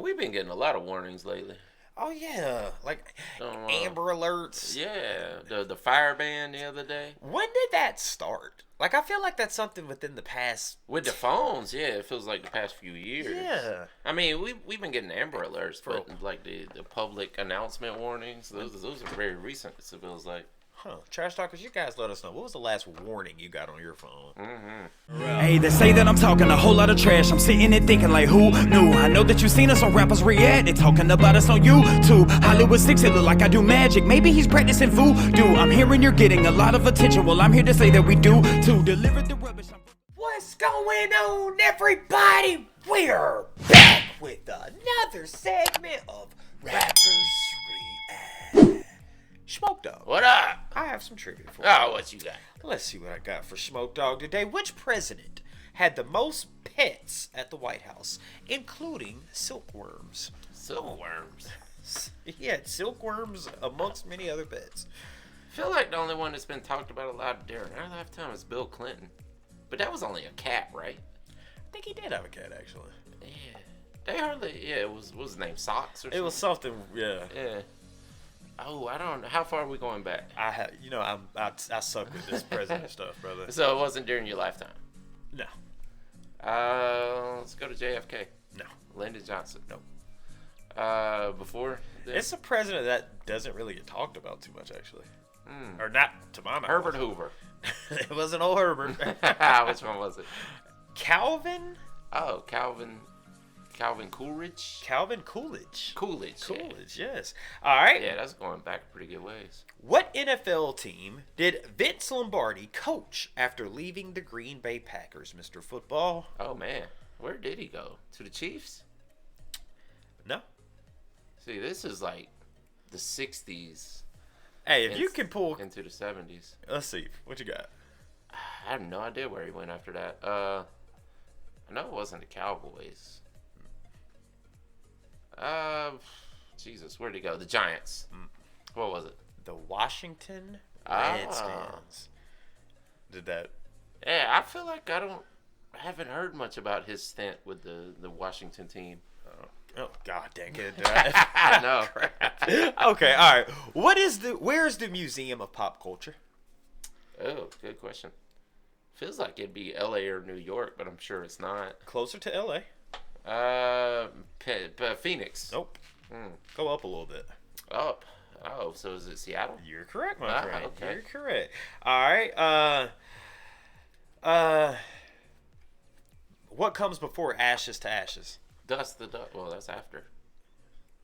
we've been getting a lot of warnings lately. Oh yeah, like Uh, Amber Alerts. yeah, the fire ban the other day When did that start? Like I feel like that's something within the past. with the phones. Yeah, it feels like the past few years. Yeah. I mean, we've been getting Amber Alerts, For but like the public announcement warnings, those are very recent. It feels like. Huh. Trash talkers, you guys let us know. What was the last warning you got on your phone? Hey, they say that I'm talking a whole lot of trash. I'm sitting and thinking like, who knew? I know that you seen us on rappers react. They talking about us on YouTube. Hollywood 6, it look like I do magic. Maybe he's practicing voodoo. I'm hearing you're getting a lot of attention. Well, I'm here to say that we do to deliver the rubbish. What's going on, everybody? We're back with another segment of Rappers React. Smoke Dog. What up? I have some trivia for you. Oh, what you got? Let's see what I got for Smoke Dog today. Which president had the most pets at the White House, including silkworms? Silkworms. He had silkworms amongst many other pets. I feel like the only one that's been talked about a lot during our lifetime is Bill Clinton. But that was only a cat, right? I think he did have a cat, actually. Yeah. They hardly, yeah, what was his name? Socks or something? It was something, yeah. Yeah. Oh, I don't know. How far are we going back? I suck with this president stuff, brother. So it wasn't during your lifetime? No. Let's go to JFK. No. Lyndon Johnson. Nope. Before? Then? It's a president that doesn't really get talked about too much, actually. Or not, to my mind. Herbert Hoover. It wasn't old Herbert. Which one was it? Calvin? Oh, Calvin Coolidge? Calvin Coolidge. Coolidge, Coolidge, yes. All right. Yeah, that's going back a pretty good ways. What NFL team did Vince Lombardi coach after leaving the Green Bay Packers, Mr. Football? Oh, man. Where did he go? To the Chiefs? No. See, this is like the 60s. Hey, if you can pull... Into the 70s. Let's see. What you got? I have no idea where he went after that. I know it wasn't the Cowboys. Jesus, where'd he go? The Giants. What was it? The Washington Redskins. Did that... Yeah, I feel like I haven't heard much about his stint with the Washington team. Oh, God dang it. I know. Okay, all right. Where's the Museum of Pop Culture? Oh, good question. Feels like it'd be L.A. or New York, but I'm sure it's not. Closer to L.A. Phoenix. Nope. Go up a little bit. Up. Oh, so is it Seattle? You're correct, my friend. Okay. You're correct. All right. What comes before Ashes to Ashes? Dust to dust. Well, that's after.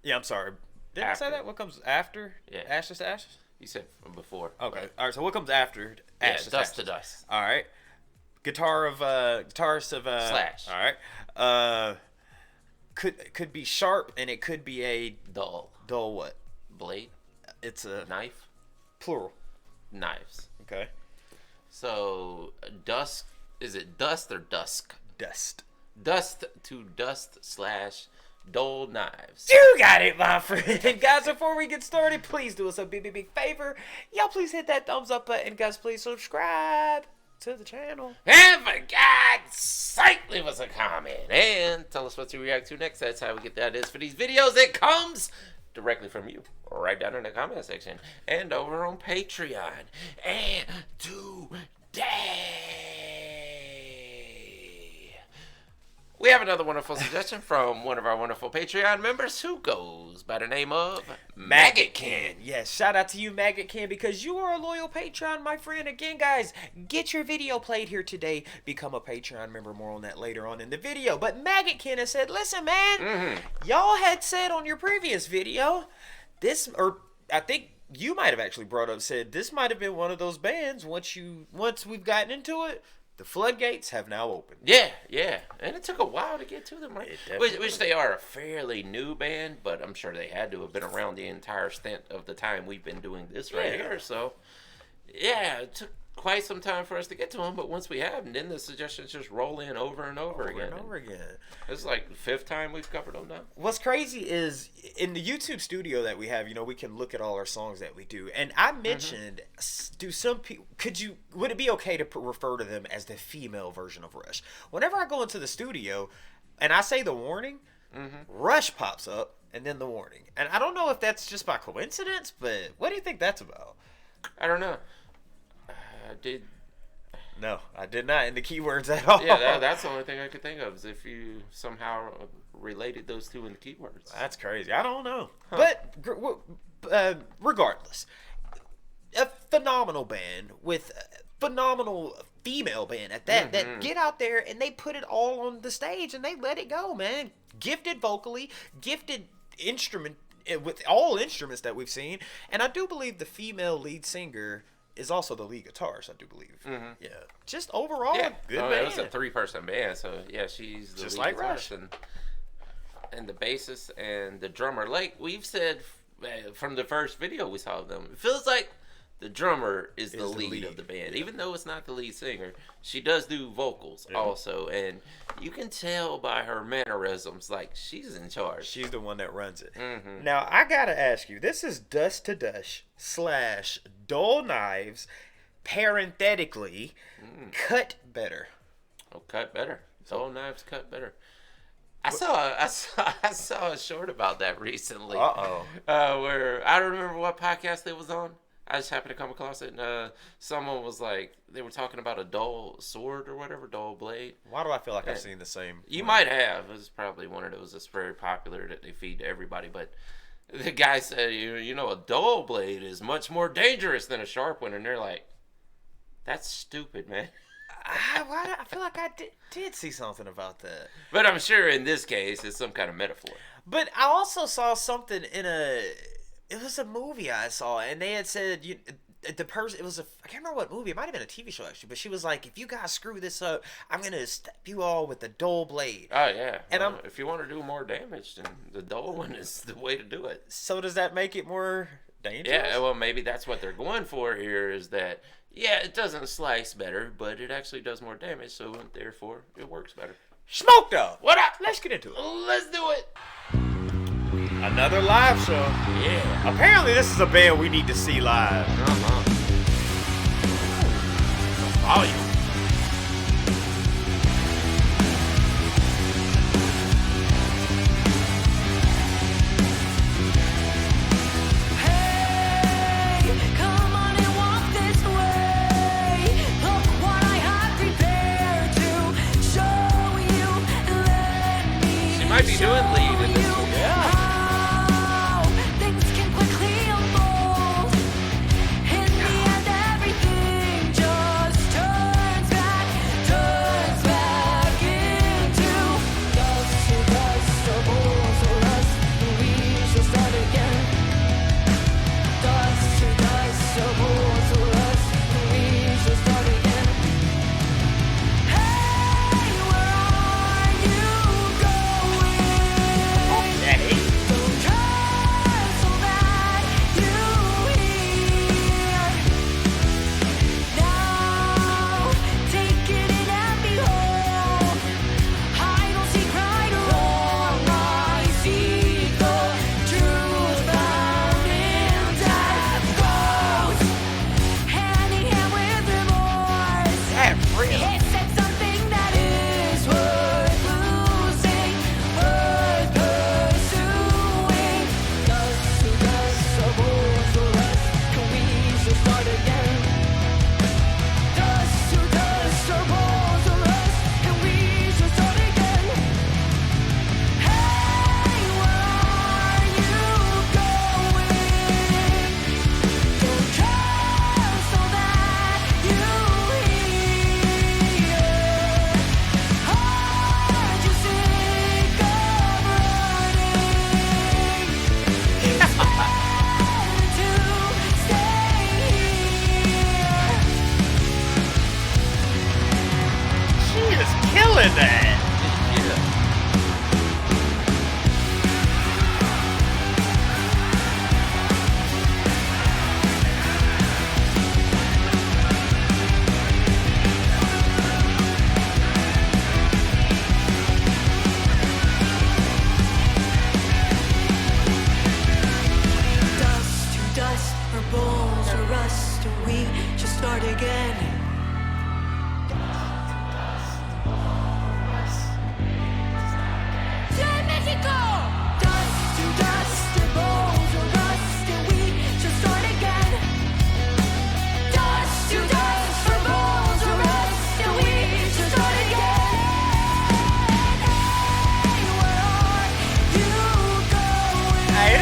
Yeah, I'm sorry. Didn't I say that? What comes after Ashes to Ashes? You said from before. Okay. All right. So what comes after Ashes to Ashes? Dust to dust. All right. Guitarist of Slash. All right. Could be sharp and it could be a Dull. dull what? Blade. It's a Knife. plural. Knives. Okay. So dusk. Is it dust or dusk? Dust. Dust to dust / dull knives. You got it, my friend. Guys, before we get started, please do us a big favor. Y'all please hit that thumbs up button. Guys, please subscribe to the channel. And for God's sake, leave us a comment and tell us what to react to next. That's how we get the ideas for these videos. It comes directly from you, right down in the comment section and over on Patreon. And today, we have another wonderful suggestion from one of our wonderful Patreon members who goes by the name of Maggotkin. Yes, shout out to you, Maggotkin, because you are a loyal Patreon, my friend. Again, guys, get your video played here today. Become a Patreon member. More on that later on in the video. But Maggotkin has said, listen, man, y'all had said on your previous video, I think you might have actually brought up, said this might have been one of those bands, once we've gotten into it, the floodgates have now opened. Yeah, and it took a while to get to them, right? Which did. they are a fairly new band, but I'm sure they had to have been around the entire stint of the time we've been doing this right here. So, yeah, it took quite some time for us to get to them, but once we have them, then the suggestions just roll in over and over again. It's like the 5th time we've covered them now. What's crazy is in the YouTube studio that we have, we can look at all our songs that we do. And I mentioned, do some people, would it be okay to refer to them as the female version of Rush? Whenever I go into the studio and I say the warning, Rush pops up, and then the warning. And I don't know if that's just by coincidence, but what do you think that's about? I don't know. Did No, I did not in the keywords at all. Yeah, that's the only thing I could think of is if you somehow related those two in the keywords. That's crazy. I don't know. But regardless, a phenomenal band with a phenomenal female band at that, that get out there and they put it all on the stage and they let it go, man. Gifted vocally, gifted instrument with all instruments that we've seen. And I do believe the female lead singer is also the lead guitarist, I do believe. Yeah. Just overall, good band. It was a 3-person band, so yeah, she's the just lead like guitarist Rush. and the bassist and the drummer. Like we've said from the first video we saw of them, it feels like the drummer is the lead of the band. Even though it's not the lead singer, she does do vocals also, and you can tell by her mannerisms, like she's in charge. She's the one that runs it. Now, I gotta ask you, this is Dust to Dush / Dull Knives, parenthetically, Cut Better. Oh, cut better. Dull Knives cut better. I saw a short about that recently. Where I don't remember what podcast it was on. I just happened to come across it, and someone was like, they were talking about a dull sword or whatever, dull blade. Why do I feel like I've seen the same? You might have. It was probably one of those that's very popular that they feed to everybody. But the guy said, you know, a dull blade is much more dangerous than a sharp one. And they're like, that's stupid, man. I feel like I did see something about that. But I'm sure in this case, it's some kind of metaphor. But I also saw something in it was a movie I saw, and they had said the person. It was I can't remember what movie. It might have been a TV show actually. But she was like, "If you guys screw this up, I'm gonna stab you all with a dull blade." Oh yeah. And well, if you want to do more damage, then the dull one is the way to do it. So does that make it more dangerous? Yeah. Well, maybe that's what they're going for here. Is that it doesn't slice better, but it actually does more damage. So therefore, it works better. Smoke Dog. What up? Let's get into it. Let's do it. Another live show. Yeah. Apparently, this is a band we need to see live. Volume. She might be doing lead in this one.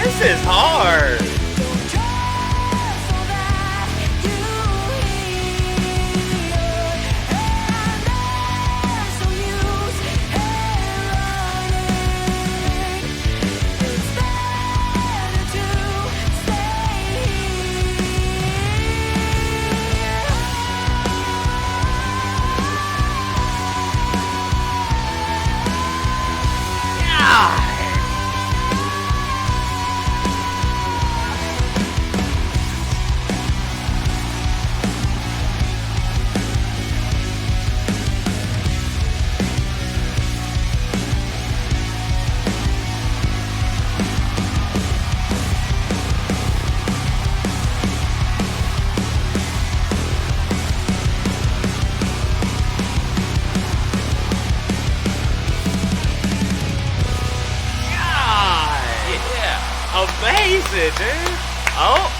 This is hard. Amazing, dude. Oh.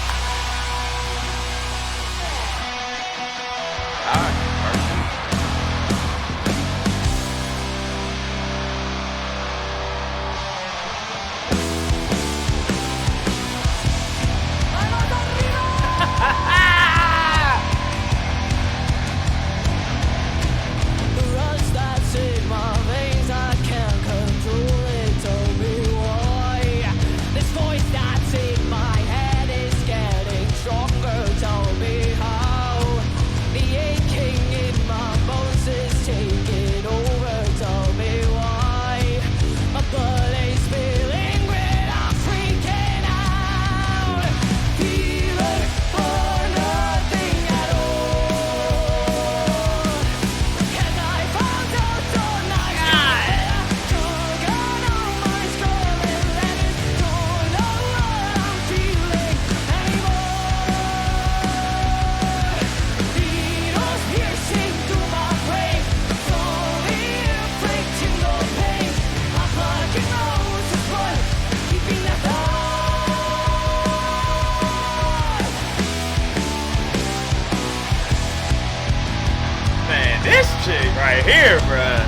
This chick right here, bruh.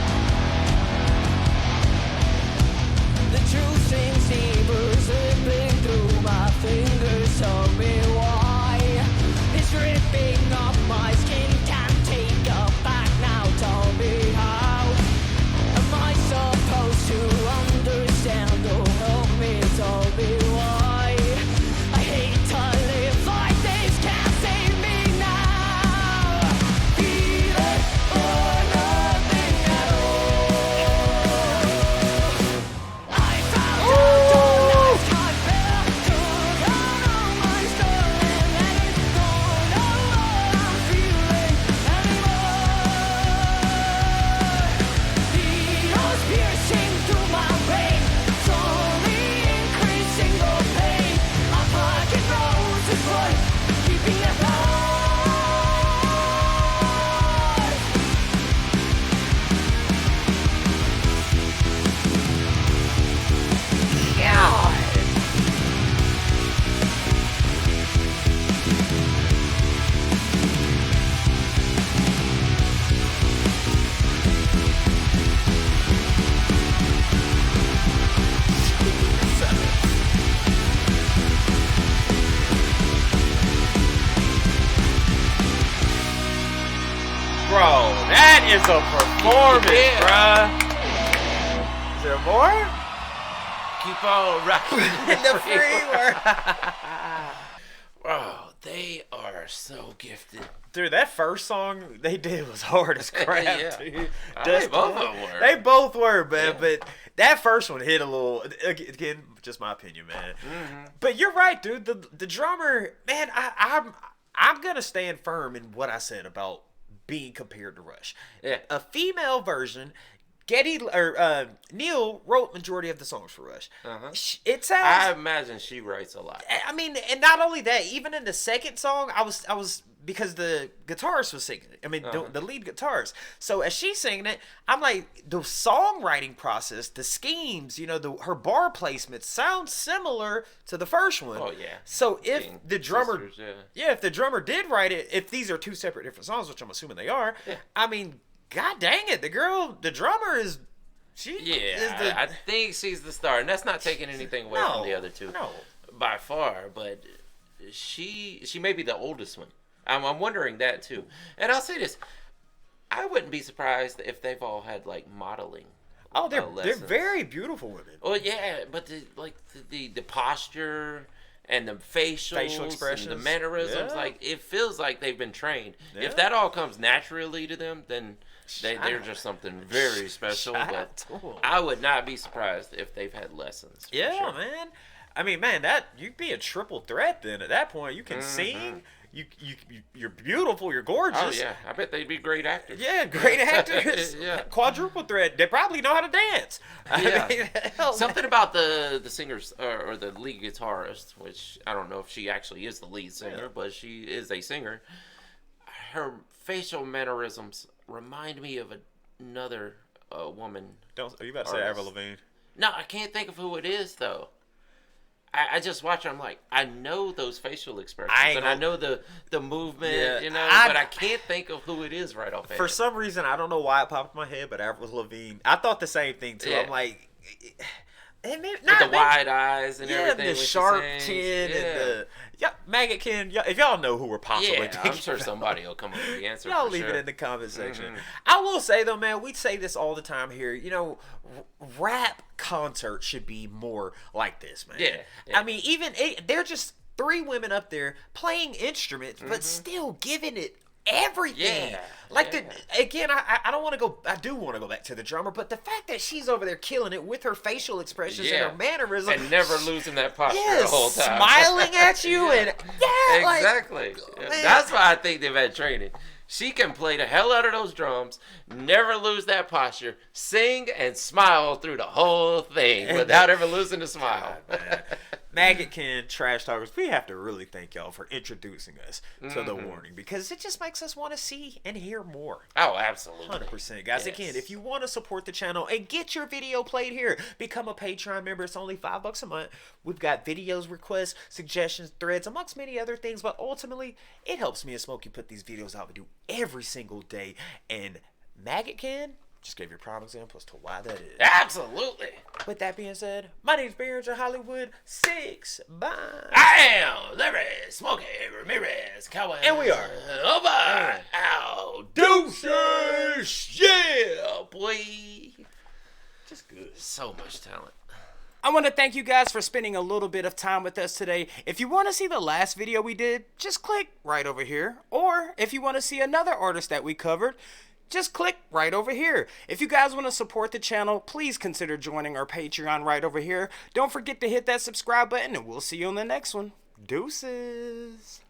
The truth seems deeper slipping through my fingers. Tell me why it's ripping up my skin. Can't take a back now. Tell me how am I supposed to understand? Oh, help me, tell me why. I hate to live like this. Can't save me now. Feel it or nothing at all. I found out all life's time better. Took out all my stolen and it's don't know what I'm feeling anymore. Needles piercing through my brain, slowly increasing the pain. My pocket knows it's blood, keeping it alive. Bro, that is a performance, Yeah. bruh. Is there more? Keep on rocking In the freeway. Bro, they are so gifted. Dude, that first song they did was hard as crap, Yeah. dude. They both of them were. They both were, man. Yeah. But that first one hit a little. Again, just my opinion, man. But you're right, dude. The drummer, man. I'm gonna stand firm in what I said about being compared to Rush. Yeah. A female version. Neil wrote majority of the songs for Rush. It sounds. I imagine she writes a lot. I mean, and not only that, even in the second song, I was because the guitarist was singing it. I mean, the lead guitarist. So as she's singing it, I'm like, the songwriting process, the schemes, her bar placements sound similar to the first one. Oh, yeah. So if Being the drummer, sisters, if the drummer did write it, if these are two separate different songs, which I'm assuming they are, Yeah. I mean, god dang it, the drummer is She is Yeah, I think she's the star, and that's not taking anything away from the other two, by far. But she may be the oldest one. I'm wondering that too. And I'll say this: I wouldn't be surprised if they've all had like modeling. Oh, they're very beautiful women. Oh yeah, but the posture and the facial expressions, and the mannerisms, like it feels like they've been trained. Yeah. If that all comes naturally to them, then they're just something very special. But I would not be surprised if they've had lessons. Yeah, sure. man. I mean, man, that you'd be a triple threat then. At that point, you can sing. You're beautiful. You're gorgeous. Oh yeah, I bet they'd be great actors. Yeah, great actors. Yeah. Quadruple threat. They probably know how to dance. Yeah. I mean, something about the singers or the lead guitarist, which I don't know if she actually is the lead singer, but she is a singer. Her facial mannerisms remind me of another woman. Are you about to say Avril Lavigne? No, I can't think of who it is though. I just watch her. I'm like, I know those facial expressions, and I know the movement, but I can't think of who it is right offhand. For some reason, I don't know why it popped in my head, but Avril Lavigne. I thought the same thing too. Yeah. I'm like, with the wide eyes and everything, the sharp chin, and the Maggot Ken. If y'all know who we're possibly thinking I'm sure somebody will come up with the answer. Y'all leave it in the comment section. I will say though, man, we say this all the time here. Rap concerts should be more like this, man. Yeah. I mean, they're just 3 women up there playing instruments, but still giving it everything. Yeah. I don't want to go. I do want to go back to the drummer, but the fact that she's over there killing it with her facial expressions and her mannerisms, and never losing that posture the whole time, smiling at you, and exactly. That's why I think they've had training. She can play the hell out of those drums, never lose that posture, sing and smile through the whole thing without ever losing the smile. Maggot Ken, Trash Talkers, we have to really thank y'all for introducing us to the warning, because it just makes us want to see and hear more. Oh, absolutely. 100%. Guys, again, if you want to support the channel and get your video played here, become a Patreon member. It's only $5 a month. We've got videos, requests, suggestions, threads, amongst many other things, but ultimately, it helps me and Smokey put these videos out we do every single day. And Maggot Ken just gave you prime example as to why that is. Absolutely. With that being said, my name's Barringer Hollywood 6. Bye. I am Larry Smokey Ramirez Cowboy. And we are over our deuces. Yeah, boy. Just good. So much talent. I want to thank you guys for spending a little bit of time with us today. If you want to see the last video we did, just click right over here. Or if you want to see another artist that we covered, just click right over here. If you guys want to support the channel, please consider joining our Patreon right over here. Don't forget to hit that subscribe button, and we'll see you on the next one. Deuces.